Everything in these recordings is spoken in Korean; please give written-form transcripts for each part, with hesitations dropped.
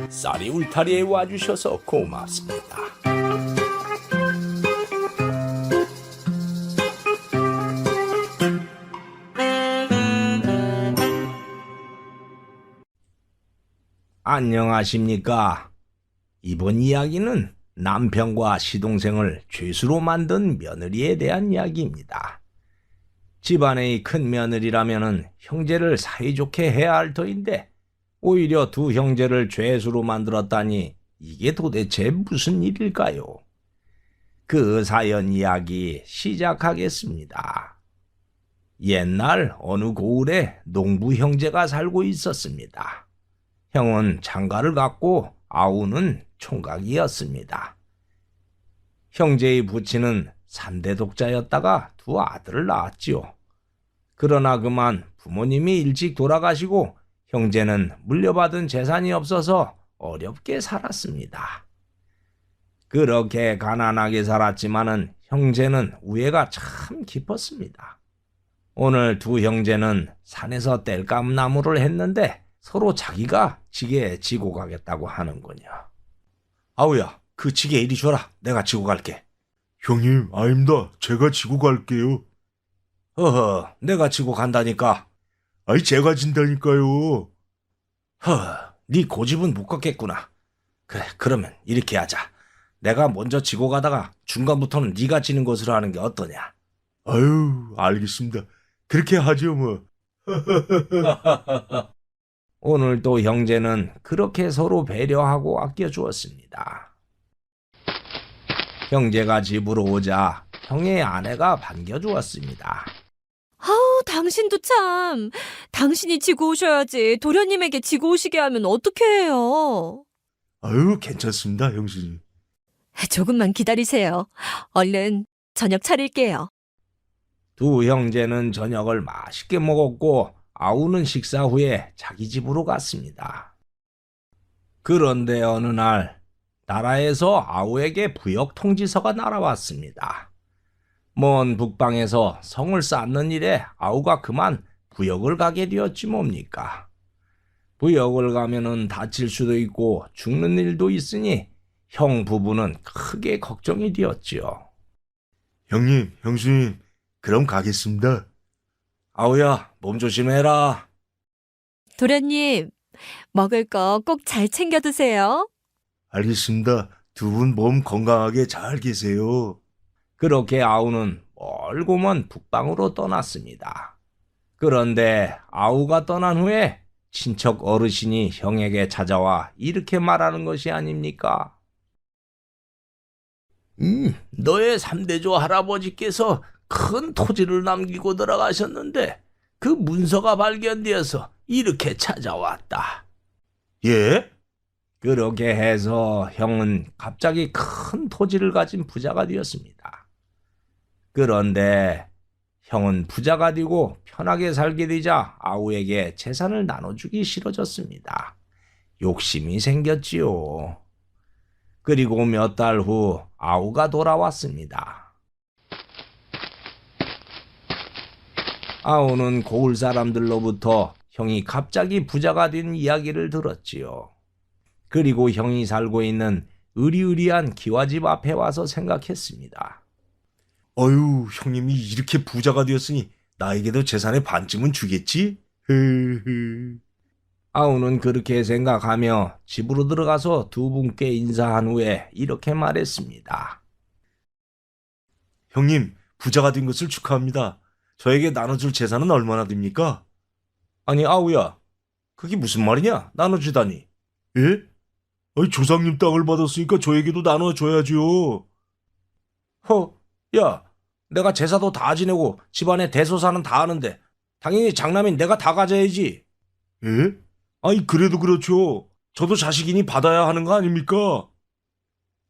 쌀이 울타리에 와주셔서 고맙습니다. 안녕하십니까? 이번 이야기는 남편과 시동생을 죄수로 만든 며느리에 대한 이야기입니다. 집안의 큰 며느리라면은 형제를 사이좋게 해야 할 터인데 오히려 두 형제를 죄수로 만들었다니 이게 도대체 무슨 일일까요? 그 사연 이야기 시작하겠습니다. 옛날 어느 고을에 농부 형제가 살고 있었습니다. 형은 장가를 갔고 아우는 총각이었습니다. 형제의 부친은 3대 독자였다가 두 아들을 낳았지요. 그러나 그만 부모님이 일찍 돌아가시고 형제는 물려받은 재산이 없어서 어렵게 살았습니다. 그렇게 가난하게 살았지만은 형제는 우애가 참 깊었습니다. 오늘 두 형제는 산에서 땔감나무를 했는데 서로 자기가 지게에 지고 가겠다고 하는군요. 아우야, 그 지게 이리 줘라. 내가 지고 갈게. 형님, 아닙니다. 제가 지고 갈게요. 허허, 내가 지고 간다니까. 아이, 제가 진다니까요. 네 고집은 못 걷겠구나. 그래, 그러면 이렇게 하자. 내가 먼저 지고 가다가 중간부터는 네가 지는 것으로 하는 게 어떠냐? 아유, 알겠습니다. 그렇게 하죠, 뭐. 오늘도 형제는 그렇게 서로 배려하고 아껴주었습니다. 형제가 집으로 오자 형의 아내가 반겨주었습니다. 아우, 당신도 참. 당신이 지고 오셔야지. 도련님에게 지고 오시게 하면 어떻게 해요? 아유, 괜찮습니다, 형수님. 조금만 기다리세요. 얼른 저녁 차릴게요. 두 형제는 저녁을 맛있게 먹었고 아우는 식사 후에 자기 집으로 갔습니다. 그런데 어느 날 나라에서 아우에게 부역 통지서가 날아왔습니다. 먼 북방에서 성을 쌓는 일에 아우가 그만 부역을 가게 되었지 뭡니까. 부역을 가면은 다칠 수도 있고 죽는 일도 있으니 형 부부는 크게 걱정이 되었지요. 형님, 형수님, 그럼 가겠습니다. 아우야, 몸 조심해라. 도련님, 먹을 거 꼭 잘 챙겨 드세요. 알겠습니다. 두 분 몸 건강하게 잘 계세요. 그렇게 아우는 멀고 먼 북방으로 떠났습니다. 그런데 아우가 떠난 후에 친척 어르신이 형에게 찾아와 이렇게 말하는 것이 아닙니까? 너의 3대조 할아버지께서 큰 토지를 남기고 돌아가셨는데 그 문서가 발견되어서 이렇게 찾아왔다. 예? 그렇게 해서 형은 갑자기 큰 토지를 가진 부자가 되었습니다. 그런데 형은 부자가 되고 편하게 살게 되자 아우에게 재산을 나눠주기 싫어졌습니다. 욕심이 생겼지요. 그리고 몇 달 후 아우가 돌아왔습니다. 아우는 고을 사람들로부터 형이 갑자기 부자가 된 이야기를 들었지요. 그리고 형이 살고 있는 으리으리한 기와집 앞에 와서 생각했습니다. 아유, 형님이 이렇게 부자가 되었으니 나에게도 재산의 반쯤은 주겠지? 흐흐. 아우는 그렇게 생각하며 집으로 들어가서 두 분께 인사한 후에 이렇게 말했습니다. 형님, 부자가 된 것을 축하합니다. 저에게 나눠줄 재산은 얼마나 됩니까? 아니 아우야, 그게 무슨 말이냐? 나눠주다니. 예? 아니, 조상님 땅을 받았으니까 저에게도 나눠줘야죠. 야, 내가 제사도 다 지내고 집안에 대소사는 다 하는데 당연히 장남인 내가 다 가져야지. 예? 아니, 그래도 그렇죠. 저도 자식이니 받아야 하는 거 아닙니까?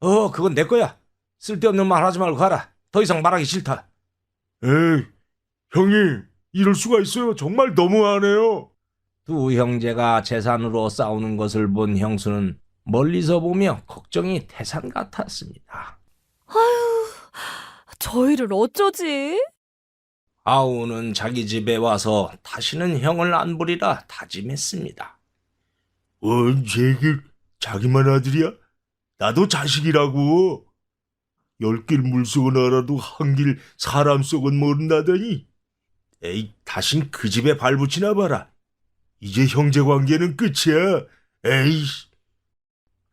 그건 내 거야. 쓸데없는 말 하지 말고 가라. 더 이상 말하기 싫다. 에이, 형님, 이럴 수가 있어요. 정말 너무하네요. 두 형제가 재산으로 싸우는 것을 본 형수는 멀리서 보며 걱정이 태산 같았습니다. 아유, 저희를 어쩌지? 아우는 자기 집에 와서 다시는 형을 안 부리라 다짐했습니다. 쟤그 자기만 아들이야? 나도 자식이라고. 10길 물속은 알아도 한 길 사람 속은 모른다더니. 에이, 다신 그 집에 발붙이나 봐라. 이제 형제 관계는 끝이야. 에이씨.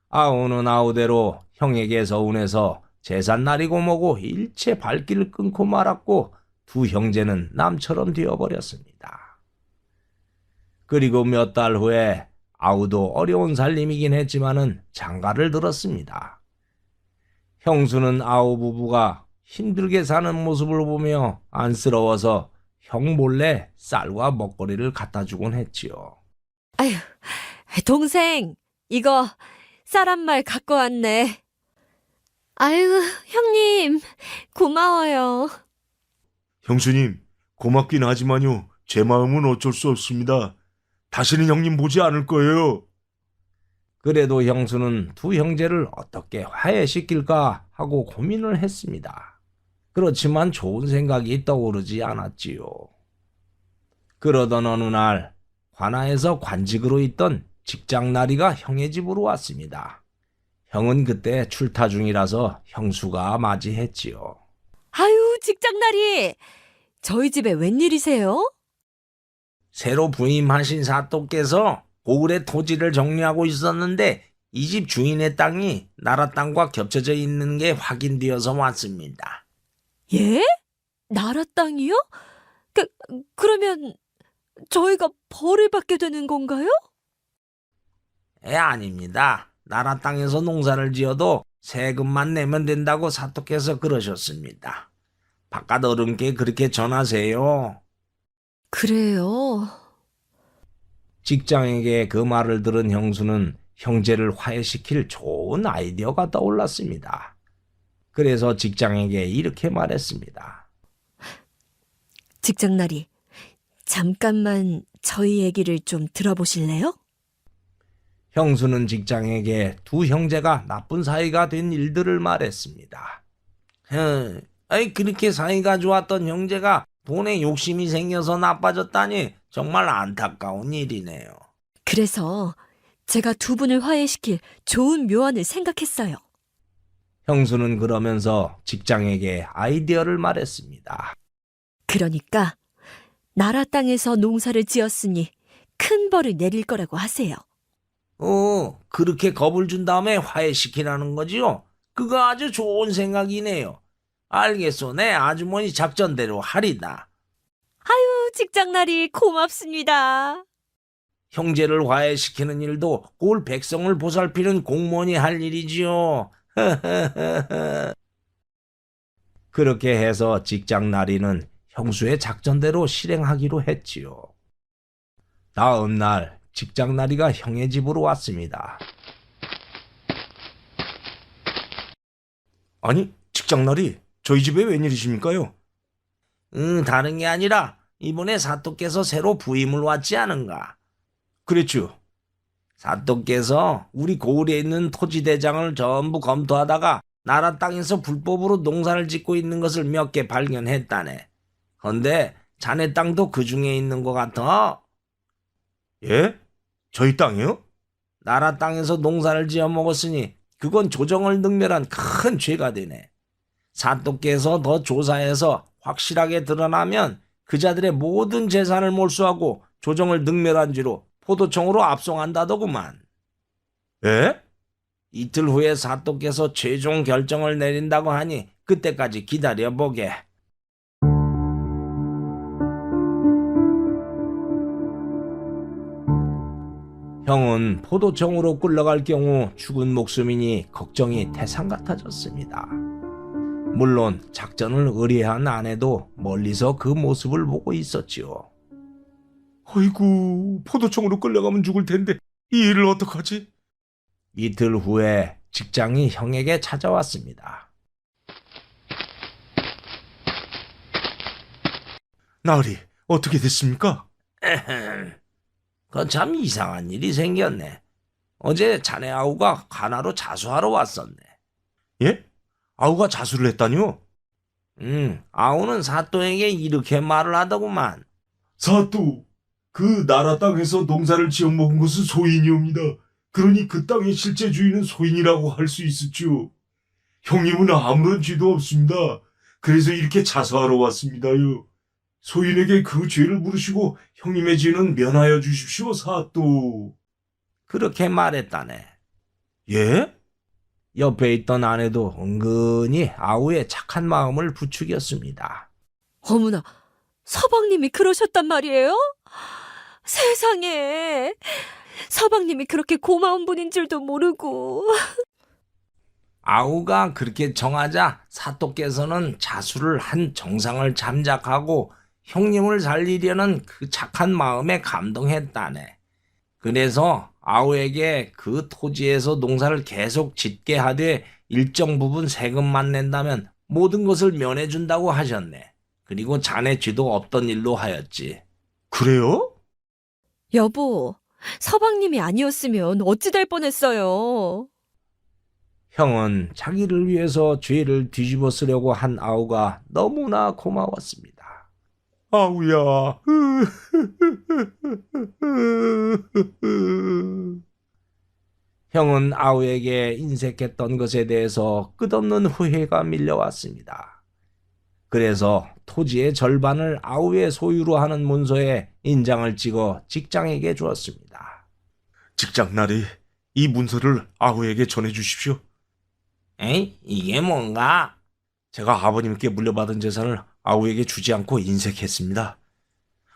아우는 아우대로 형에게 서운해서 제삿날이고 뭐고 일체 발길을 끊고 말았고 두 형제는 남처럼 되어버렸습니다. 그리고 몇 달 후에 아우도 어려운 살림이긴 했지만은 장가를 들었습니다. 형수는 아우 부부가 힘들게 사는 모습을 보며 안쓰러워서 형 몰래 쌀과 먹거리를 갖다 주곤 했지요. 아휴, 동생, 이거 쌀 한 말 갖고 왔네. 아유, 형님, 고마워요. 형수님, 고맙긴 하지만요. 제 마음은 어쩔 수 없습니다. 다시는 형님 보지 않을 거예요. 그래도 형수는 두 형제를 어떻게 화해시킬까 하고 고민을 했습니다. 그렇지만 좋은 생각이 떠오르지 않았지요. 그러던 어느 날 관아에서 관직으로 있던 직장나리가 형의 집으로 왔습니다. 형은 그때 출타 중이라서 형수가 맞이했지요. 아유, 직장나리, 저희 집에 웬일이세요? 새로 부임하신 사또께서 고을의 토지를 정리하고 있었는데 이 집 주인의 땅이 나라 땅과 겹쳐져 있는 게 확인되어서 왔습니다. 예? 나라 땅이요? 그러면 저희가 벌을 받게 되는 건가요? 아닙니다. 나라 땅에서 농사를 지어도 세금만 내면 된다고 사또께서 그러셨습니다. 바깥 어른께 그렇게 전하세요. 그래요. 직장에게 그 말을 들은 형수는 형제를 화해시킬 좋은 아이디어가 떠올랐습니다. 그래서 직장에게 이렇게 말했습니다. 직장나리, 잠깐만 저희 얘기를 좀 들어보실래요? 형수는 직장에게 두 형제가 나쁜 사이가 된 일들을 말했습니다. 그렇게 사이가 좋았던 형제가 돈에 욕심이 생겨서 나빠졌다니 정말 안타까운 일이네요. 그래서 제가 두 분을 화해시킬 좋은 묘안을 생각했어요. 형수는 그러면서 직장에게 아이디어를 말했습니다. 그러니까 나라 땅에서 농사를 지었으니 큰 벌을 내릴 거라고 하세요. 그렇게 겁을 준 다음에 화해시키라는 거지요? 그거 아주 좋은 생각이네요. 알겠소. 내 아주머니 작전대로 하리다. 아유, 직장나리 고맙습니다. 형제를 화해시키는 일도 꼴 백성을 보살피는 공무원이 할 일이지요. 그렇게 해서 직장나리는 형수의 작전대로 실행하기로 했지요. 다음 날 직장나리가 형의 집으로 왔습니다. 아니, 직장나리, 저희 집에 웬일이십니까요? 다른 게 아니라 이번에 사또께서 새로 부임을 왔지 않은가? 그랬죠. 사또께서 우리 고을에 있는 토지 대장을 전부 검토하다가 나라 땅에서 불법으로 농사를 짓고 있는 것을 몇 개 발견했다네. 헌데 자네 땅도 그 중에 있는 것 같아. 예? 저희 땅이요? 나라 땅에서 농사를 지어 먹었으니 그건 조정을 능멸한 큰 죄가 되네. 사또께서 더 조사해서 확실하게 드러나면 그자들의 모든 재산을 몰수하고 조정을 능멸한 죄로 포도청으로 압송한다더구만. 예? 이틀 후에 사또께서 최종 결정을 내린다고 하니 그때까지 기다려보게. 형은 포도청으로 끌려갈 경우 죽은 목숨이니 걱정이 태산 같아졌습니다. 물론 작전을 의뢰한 아내도 멀리서 그 모습을 보고 있었지요. 어이구, 포도청으로 끌려가면 죽을 텐데 이 일을 어떡하지? 이틀 후에 직장이 형에게 찾아왔습니다. 나으리, 어떻게 됐습니까? 그건 참 이상한 일이 생겼네. 어제 자네 아우가 관아로 자수하러 왔었네. 예? 아우가 자수를 했다니요? 아우는 사또에게 이렇게 말을 하더구만. 사또, 그 나라 땅에서 농사를 지어 먹은 것은 소인이옵니다. 그러니 그 땅의 실제 주인은 소인이라고 할 수 있었죠. 형님은 아무런 죄도 없습니다. 그래서 이렇게 자수하러 왔습니다요. 소인에게 그 죄를 물으시고 형님의 죄는 면하여 주십시오, 사또. 그렇게 말했다네. 예? 옆에 있던 아내도 은근히 아우의 착한 마음을 부추겼습니다. 어머나, 서방님이 그러셨단 말이에요? 세상에, 서방님이 그렇게 고마운 분인 줄도 모르고. 아우가 그렇게 정하자 사또께서는 자수를 한 정상을 잠작하고 형님을 살리려는 그 착한 마음에 감동했다네. 그래서 아우에게 그 토지에서 농사를 계속 짓게 하되 일정 부분 세금만 낸다면 모든 것을 면해준다고 하셨네. 그리고 자네 죄도 없던 일로 하였지. 그래요? 여보, 서방님이 아니었으면 어찌 될 뻔했어요. 형은 자기를 위해서 죄를 뒤집어 쓰려고 한 아우가 너무나 고마웠습니다. 아우야. 형은 아우에게 인색했던 것에 대해서 끝없는 후회가 밀려왔습니다. 그래서 토지의 절반을 아우의 소유로 하는 문서에 인장을 찍어 직장에게 주었습니다. 직장날이 이 문서를 아우에게 전해주십시오. 에이, 이게 뭔가? 제가 아버님께 물려받은 재산을 아우에게 주지 않고 인색했습니다.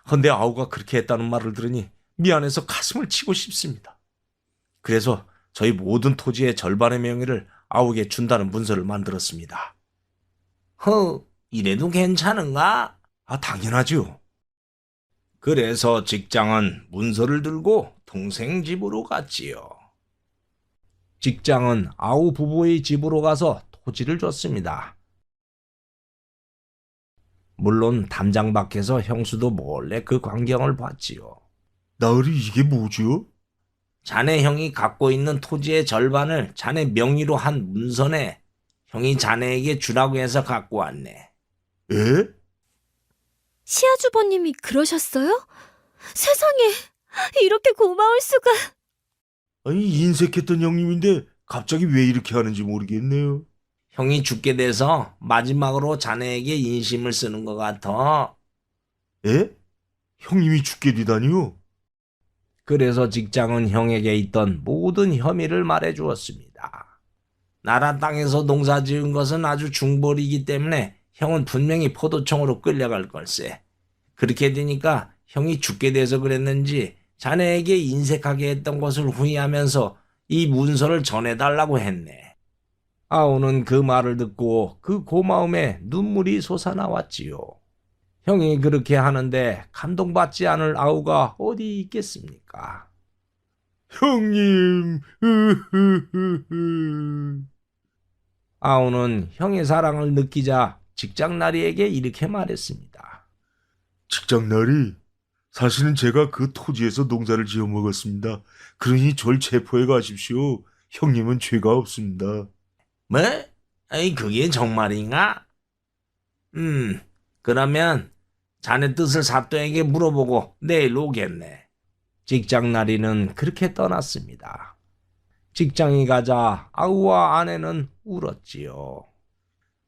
헌데 아우가 그렇게 했다는 말을 들으니 미안해서 가슴을 치고 싶습니다. 그래서 저희 모든 토지의 절반의 명의를 아우에게 준다는 문서를 만들었습니다. 이래도 괜찮은가? 당연하죠. 그래서 직장은 문서를 들고 동생 집으로 갔지요. 직장은 아우 부부의 집으로 가서 토지를 줬습니다. 물론 담장 밖에서 형수도 몰래 그 광경을 봤지요. 나으리 이게 뭐죠? 자네 형이 갖고 있는 토지의 절반을 자네 명의로 한 문서네. 형이 자네에게 주라고 해서 갖고 왔네. 에? 시아주버님이 그러셨어요? 세상에, 이렇게 고마울 수가. 아니 인색했던 형님인데 갑자기 왜 이렇게 하는지 모르겠네요. 형이 죽게 돼서 마지막으로 자네에게 인심을 쓰는 것 같아. 에? 형님이 죽게 되다니요? 그래서 직장은 형에게 있던 모든 혐의를 말해 주었습니다. 나라 땅에서 농사 지은 것은 아주 중벌이기 때문에 형은 분명히 포도청으로 끌려갈 걸세. 그렇게 되니까 형이 죽게 돼서 그랬는지 자네에게 인색하게 했던 것을 후회하면서 이 문서를 전해달라고 했네. 아우는 그 말을 듣고 그 고마움에 눈물이 솟아나왔지요. 형이 그렇게 하는데 감동받지 않을 아우가 어디 있겠습니까? 형님. 아우는 형의 사랑을 느끼자 직장나리에게 이렇게 말했습니다. 직장날이 사실은 제가 그 토지에서 농사를 지어 먹었습니다. 그러니 절 체포해 가십시오. 형님은 죄가 없습니다. 뭐? 에이, 그게 정말인가? 그러면 자네 뜻을 사또에게 물어보고 내일 오겠네. 직장나리는 그렇게 떠났습니다. 직장이 가자 아우와 아내는 울었지요.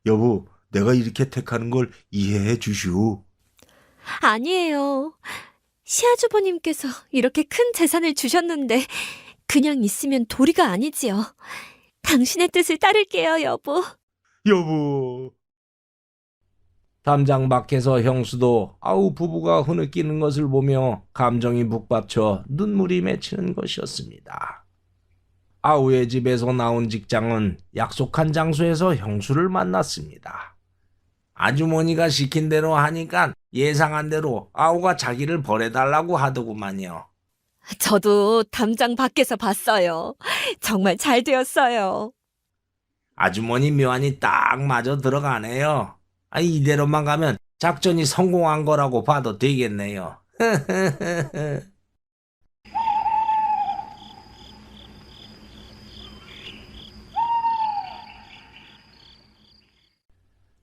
여보, 내가 이렇게 택하는 걸 이해해 주시오. 아니에요. 시아주버님께서 이렇게 큰 재산을 주셨는데 그냥 있으면 도리가 아니지요. 당신의 뜻을 따를게요, 여보. 여보. 담장 밖에서 형수도 아우 부부가 흐느끼는 것을 보며 감정이 북받쳐 눈물이 맺히는 것이었습니다. 아우의 집에서 나온 직장은 약속한 장소에서 형수를 만났습니다. 아주머니가 시킨 대로 하니까 예상한 대로 아우가 자기를 벌해달라고 하더구만요. 저도 담장 밖에서 봤어요. 정말 잘 되었어요. 아주머니 묘안이 딱 맞아 들어가네요. 이대로만 가면 작전이 성공한 거라고 봐도 되겠네요.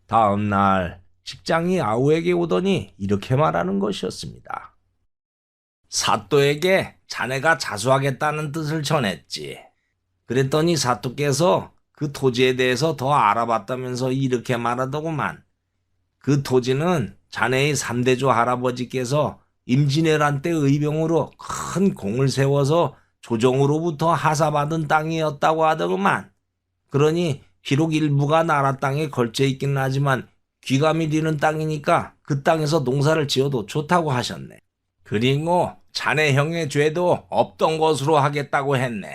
다음 날 직장이 아우에게 오더니 이렇게 말하는 것이었습니다. 사또에게 자네가 자수하겠다는 뜻을 전했지. 그랬더니 사또께서 그 토지에 대해서 더 알아봤다면서 이렇게 말하더구만. 그 토지는 자네의 3대조 할아버지께서 임진왜란 때 의병으로 큰 공을 세워서 조정으로부터 하사받은 땅이었다고 하더구만. 그러니 비록 일부가 나라 땅에 걸쳐 있기는 하지만 귀감이 되는 땅이니까 그 땅에서 농사를 지어도 좋다고 하셨네. 그리고 자네 형의 죄도 없던 것으로 하겠다고 했네.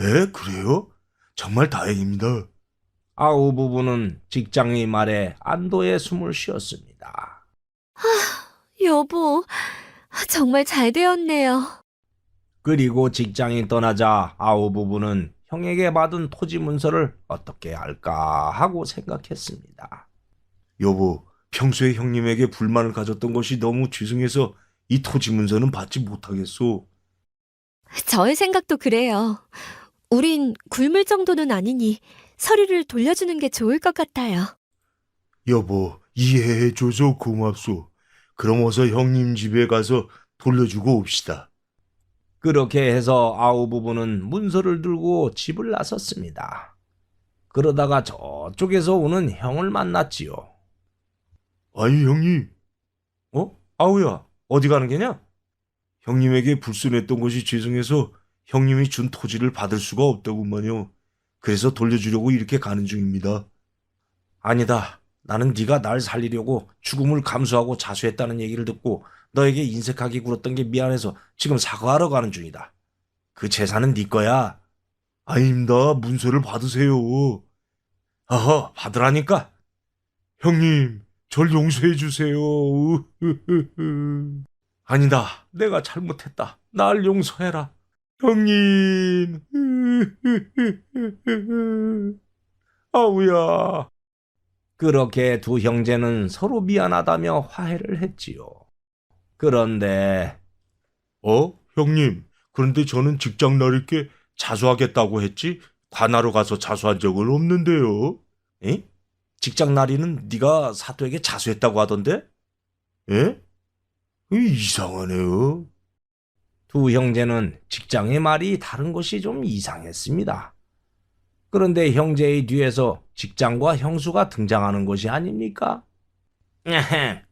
에, 그래요? 정말 다행입니다. 아우 부부는 직장의 말에 안도의 숨을 쉬었습니다. 여보, 정말 잘 되었네요. 그리고 직장이 떠나자 아우 부부는 형에게 받은 토지 문서를 어떻게 할까 하고 생각했습니다. 여보, 평소에 형님에게 불만을 가졌던 것이 너무 죄송해서 이 토지 문서는 받지 못하겠소. 저의 생각도 그래요. 우린 굶을 정도는 아니니 서류를 돌려주는 게 좋을 것 같아요. 여보, 이해해줘서 고맙소. 그럼 어서 형님 집에 가서 돌려주고 옵시다. 그렇게 해서 아우 부부는 문서를 들고 집을 나섰습니다. 그러다가 저쪽에서 오는 형을 만났지요. 아니, 형님. 아우야, 어디 가는 게냐? 형님에게 불순했던 것이 죄송해서 형님이 준 토지를 받을 수가 없다구만요. 그래서 돌려주려고 이렇게 가는 중입니다. 아니다. 나는 네가 날 살리려고 죽음을 감수하고 자수했다는 얘기를 듣고 너에게 인색하게 굴었던 게 미안해서 지금 사과하러 가는 중이다. 그 재산은 네 거야. 아닙니다. 문서를 받으세요. 어허, 받으라니까. 형님, 절 용서해 주세요. 아니다. 내가 잘못했다. 날 용서해라. 형님. 아우야. 그렇게 두 형제는 서로 미안하다며 화해를 했지요. 그런데 형님, 그런데 저는 직장 나를게 자수하겠다고 했지 관하로 가서 자수한 적은 없는데요. 에? 직장 나리는 네가 사또에게 자수했다고 하던데? 예? 이상하네요. 두 형제는 직장의 말이 다른 것이 좀 이상했습니다. 그런데 형제의 뒤에서 직장과 형수가 등장하는 것이 아닙니까?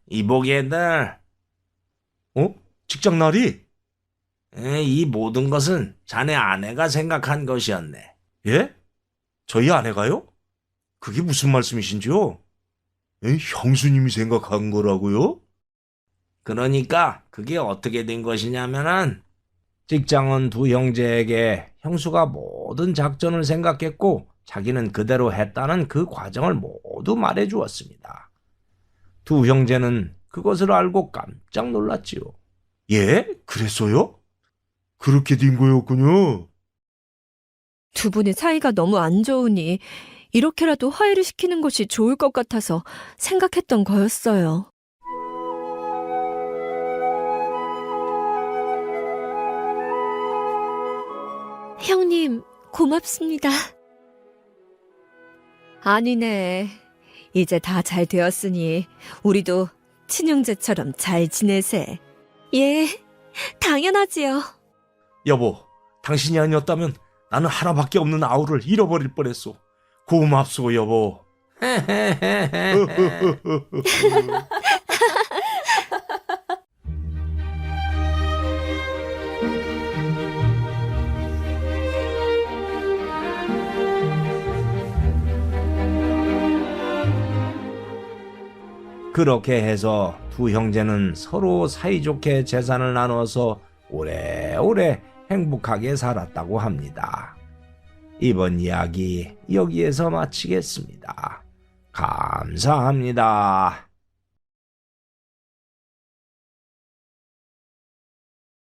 이보게들. 직장 나리? 이 모든 것은 자네 아내가 생각한 것이었네. 예? 저희 아내가요? 그게 무슨 말씀이신지요? 형수님이 생각한 거라고요? 그러니까 그게 어떻게 된 것이냐면은 직장은 두 형제에게 형수가 모든 작전을 생각했고 자기는 그대로 했다는 그 과정을 모두 말해 주었습니다. 두 형제는 그것을 알고 깜짝 놀랐지요. 예? 그랬어요? 그렇게 된 거였군요. 두 분의 사이가 너무 안 좋으니 이렇게라도 화해를 시키는 것이 좋을 것 같아서 생각했던 거였어요. 형님, 고맙습니다. 아니네. 이제 다 잘 되었으니 우리도 친형제처럼 잘 지내세. 예, 당연하지요. 여보, 당신이 아니었다면 나는 하나밖에 없는 아우를 잃어버릴 뻔했소. 고맙소, 여보. 그렇게 해서 두 형제는 서로 사이좋게 재산을 나눠서 오래오래 행복하게 살았다고 합니다. 이번 이야기 여기에서 마치겠습니다. 감사합니다.